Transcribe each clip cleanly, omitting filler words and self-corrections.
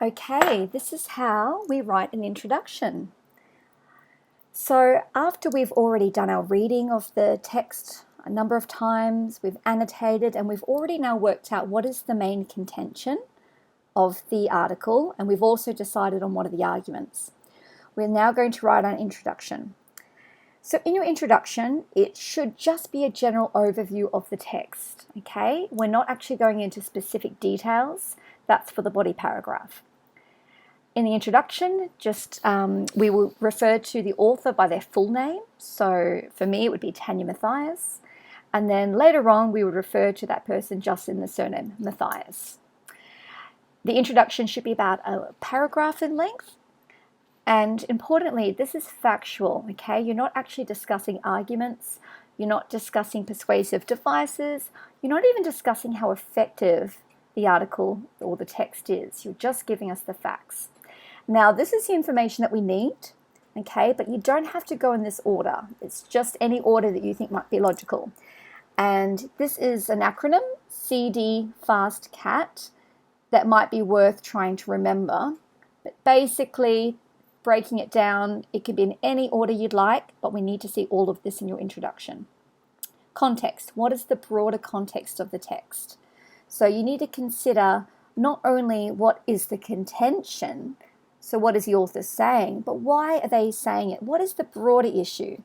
Okay, this is how we write an introduction. So after we've already done our reading of the text a number of times, we've annotated, and we've already now worked out what is the main contention of the article, and we've also decided on what are the arguments. We're now going to write an introduction. So in your introduction, it should just be a general overview of the text, okay? We're not actually going into specific details. That's for the body paragraph. In the introduction, we will refer to the author by their full name. So for me, it would be Tanya Mathias. And then later on, we would refer to that person just in the surname, Mathias. The introduction should be about a paragraph in length. And importantly, this is factual, okay? You're not actually discussing arguments. You're not discussing persuasive devices. You're not even discussing how effective the article or the text is. You're just giving us the facts. Now, this is the information that we need, okay? But you don't have to go in this order. It's just any order that you think might be logical. And this is an acronym, CD FAST CAT, that might be worth trying to remember. But basically, breaking it down, it can be in any order you'd like, but we need to see all of this in your introduction. Context. What is the broader context of the text? So you need to consider not only what is the contention, so what is the author saying, but why are they saying it? What is the broader issue?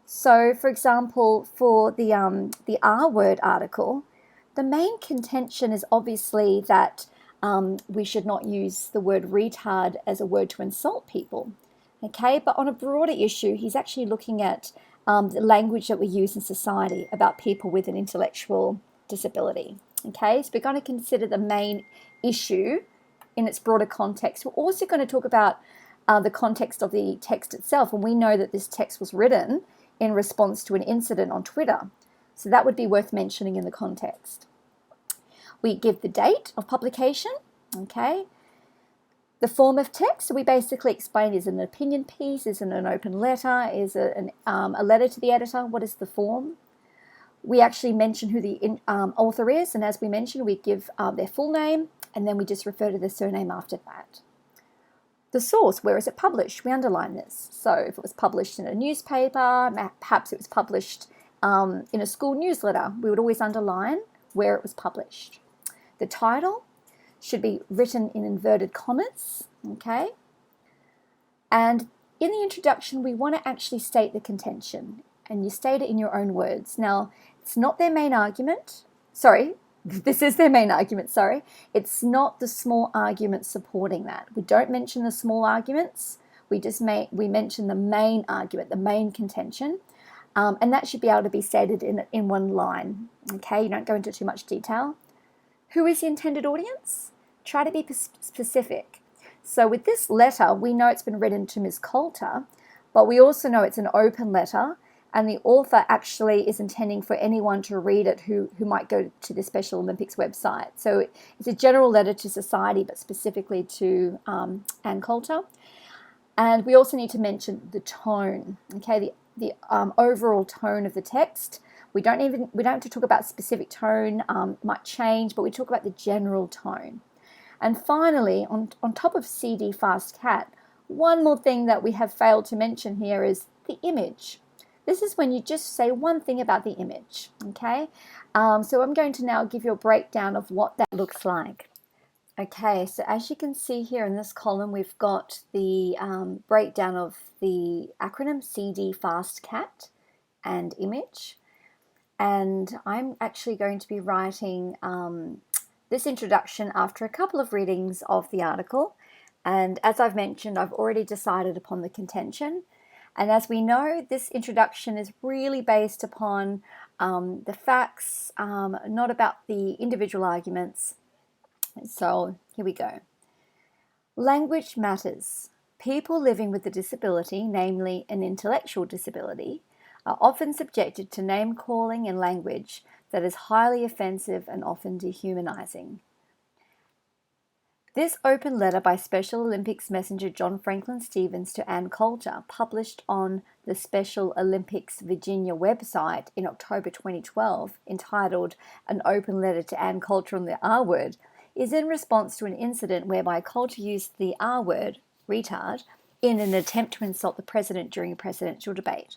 So, for example, for the R word article, the main contention is obviously that we should not use the word retard as a word to insult people. Okay, but on a broader issue, he's actually looking at the language that we use in society about people with an intellectual disability. Okay, so we're going to consider the main issue in its broader context. We're also going to talk about the context of the text itself, and we know that this text was written in response to an incident on Twitter. So that would be worth mentioning in the context. We give the date of publication, okay? The form of text, so we basically explain, is it an opinion piece, is it an open letter, is it a letter to the editor, what is the form? We actually mention who the author is, and as we mentioned, we give their full name, and then we just refer to the surname after that. The source, where is it published? We underline this. So if it was published in a newspaper, perhaps it was published in a school newsletter, we would always underline where it was published. The title should be written in inverted commas, okay? And in the introduction, we want to actually state the contention, and you state it in your own words. Now, it's not their main argument. Sorry, this is their main argument, sorry. It's not the small arguments supporting that. We don't mention the small arguments. We mention the main argument, the main contention, and that should be able to be stated in one line, okay? You don't go into too much detail. Who is the intended audience? Try to be specific. So with this letter, we know it's been written to Ms. Coulter, but we also know it's an open letter, and the author actually is intending for anyone to read it who might go to the Special Olympics website. So it's a general letter to society, but specifically to Ann Coulter. And we also need to mention the tone, okay, the overall tone of the text. We don't have to talk about specific tone, might change, but we talk about the general tone. And finally, on top of CD Fast Cat, one more thing that we have failed to mention here is the image. This is when you just say one thing about the image, okay? So I'm going to now give you a breakdown of what that looks like. Okay, so as you can see here in this column, we've got the breakdown of the acronym CD Fast Cat and image. And I'm actually going to be writing this introduction after a couple of readings of the article. And as I've mentioned, I've already decided upon the contention. And as we know, this introduction is really based upon the facts, not about the individual arguments. So here we go. Language matters. People living with a disability, namely an intellectual disability, are often subjected to name-calling and language that is highly offensive and often dehumanizing. This open letter by Special Olympics messenger John Franklin Stevens to Ann Coulter, published on the Special Olympics Virginia website in October 2012, entitled An Open Letter to Ann Coulter on the R Word, is in response to an incident whereby Coulter used the R word, retard, in an attempt to insult the president during a presidential debate.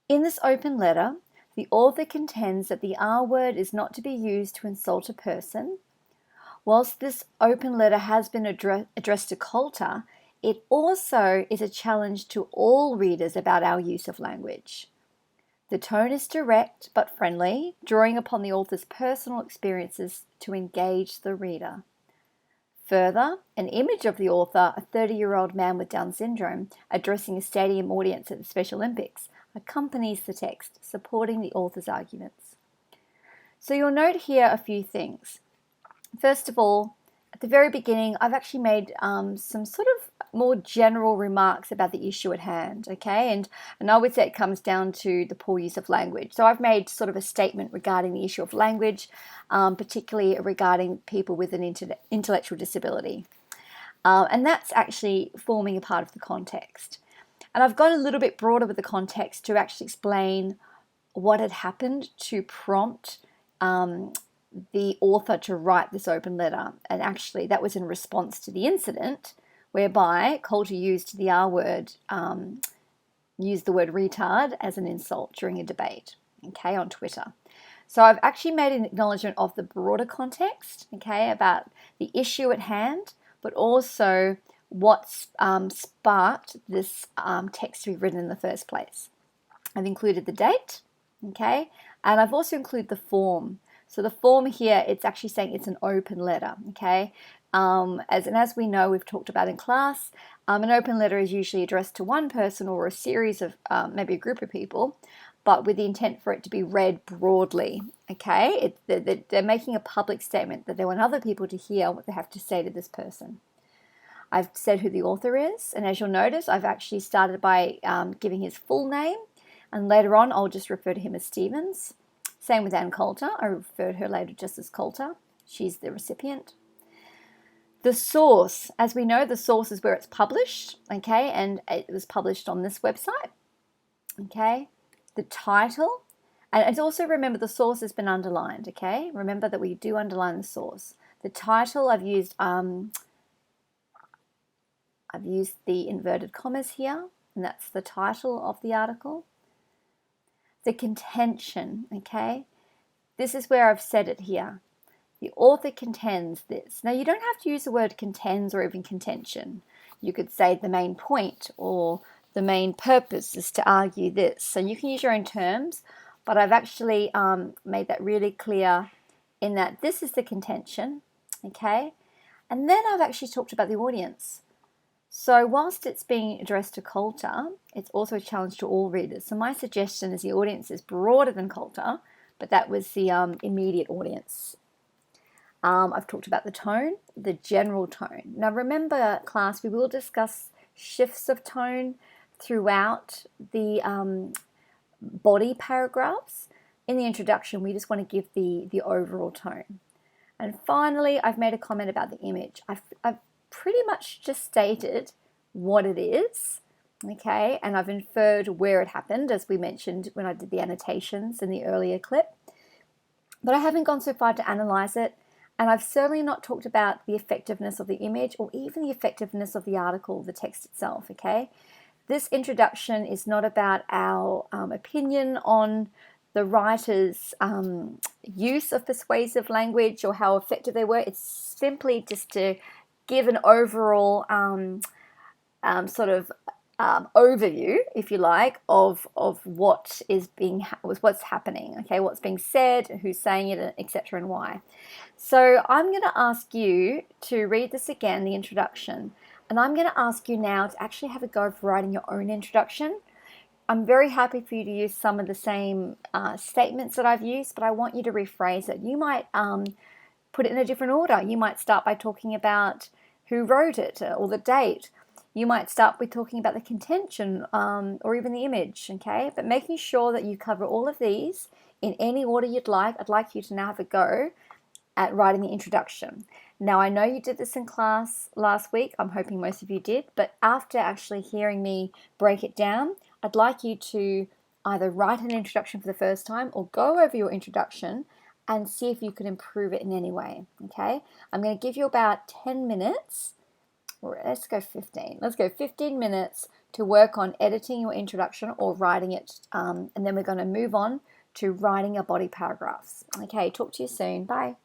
In this open letter, the author contends that the R word is not to be used to insult a person. Whilst this open letter has been addressed to Coulter, it also is a challenge to all readers about our use of language. The tone is direct but friendly, drawing upon the author's personal experiences to engage the reader. Further, an image of the author, a 30-year-old man with Down syndrome, addressing a stadium audience at the Special Olympics, accompanies the text, supporting the author's arguments. So you'll note here a few things. First of all, at the very beginning, I've actually made some sort of more general remarks about the issue at hand, okay? And I would say it comes down to the poor use of language. So I've made sort of a statement regarding the issue of language, particularly regarding people with an intellectual disability. And that's actually forming a part of the context. And I've gone a little bit broader with the context to actually explain what had happened to prompt the author to write this open letter. And actually that was in response to the incident whereby Coulter used the R word, used the word retard as an insult during a debate, okay, on Twitter. So I've actually made an acknowledgement of the broader context, okay, about the issue at hand, but also what sparked this text to be written in the first place. I've included the date, okay, and I've also included the form. So the form here, it's actually saying it's an open letter, okay? As we know, we've talked about in class, an open letter is usually addressed to one person or a series of, maybe a group of people, but with the intent for it to be read broadly, okay? They're making a public statement that they want other people to hear what they have to say to this person. I've said who the author is, and as you'll notice, I've actually started by giving his full name, and later on I'll just refer to him as Stevens. Same with Ann Coulter. I refer to her later just as Coulter. She's the recipient. The source, as we know, the source is where it's published, okay, and it was published on this website, okay. The title, and also remember the source has been underlined, okay. Remember that we do underline the source. The title, I've used the inverted commas here, and that's the title of the article. The contention, okay? This is where I've said it here. The author contends this. Now, you don't have to use the word contends or even contention. You could say the main point or the main purpose is to argue this. So you can use your own terms, but I've actually made that really clear in that this is the contention, okay? And then I've actually talked about the audience. So whilst it's being addressed to Coulter, it's also a challenge to all readers. So my suggestion is the audience is broader than Coulter, but that was the immediate audience. I've talked about the tone, the general tone. Now remember, class, we will discuss shifts of tone throughout the body paragraphs. In the introduction, we just want to give the overall tone. And finally, I've made a comment about the image. I've pretty much just stated what it is, okay, and I've inferred where it happened, as we mentioned when I did the annotations in the earlier clip, but I haven't gone so far to analyze it, and I've certainly not talked about the effectiveness of the image or even the effectiveness of the article, the text itself, okay. This introduction is not about our opinion on the writer's use of persuasive language or how effective they were. It's simply just to give an overall sort of overview, if you like, of what is what's happening, okay, what's being said, who's saying it, etc., and why. So I'm going to ask you to read this again, the introduction, and I'm going to ask you now to actually have a go of writing your own introduction. I'm very happy for you to use some of the same statements that I've used, but I want you to rephrase it. You might put it in a different order. You might start by talking about who wrote it or the date. You might start with talking about the contention or even the image, okay? But making sure that you cover all of these in any order you'd like. I'd like you to now have a go at writing the introduction. Now, I know you did this in class last week. I'm hoping most of you did. But after actually hearing me break it down, I'd like you to either write an introduction for the first time or go over your introduction and see if you can improve it in any way, okay? I'm going to give you about 10 minutes, or let's go 15. Let's go 15 minutes to work on editing your introduction or writing it, and then we're going to move on to writing your body paragraphs. Okay, talk to you soon. Bye.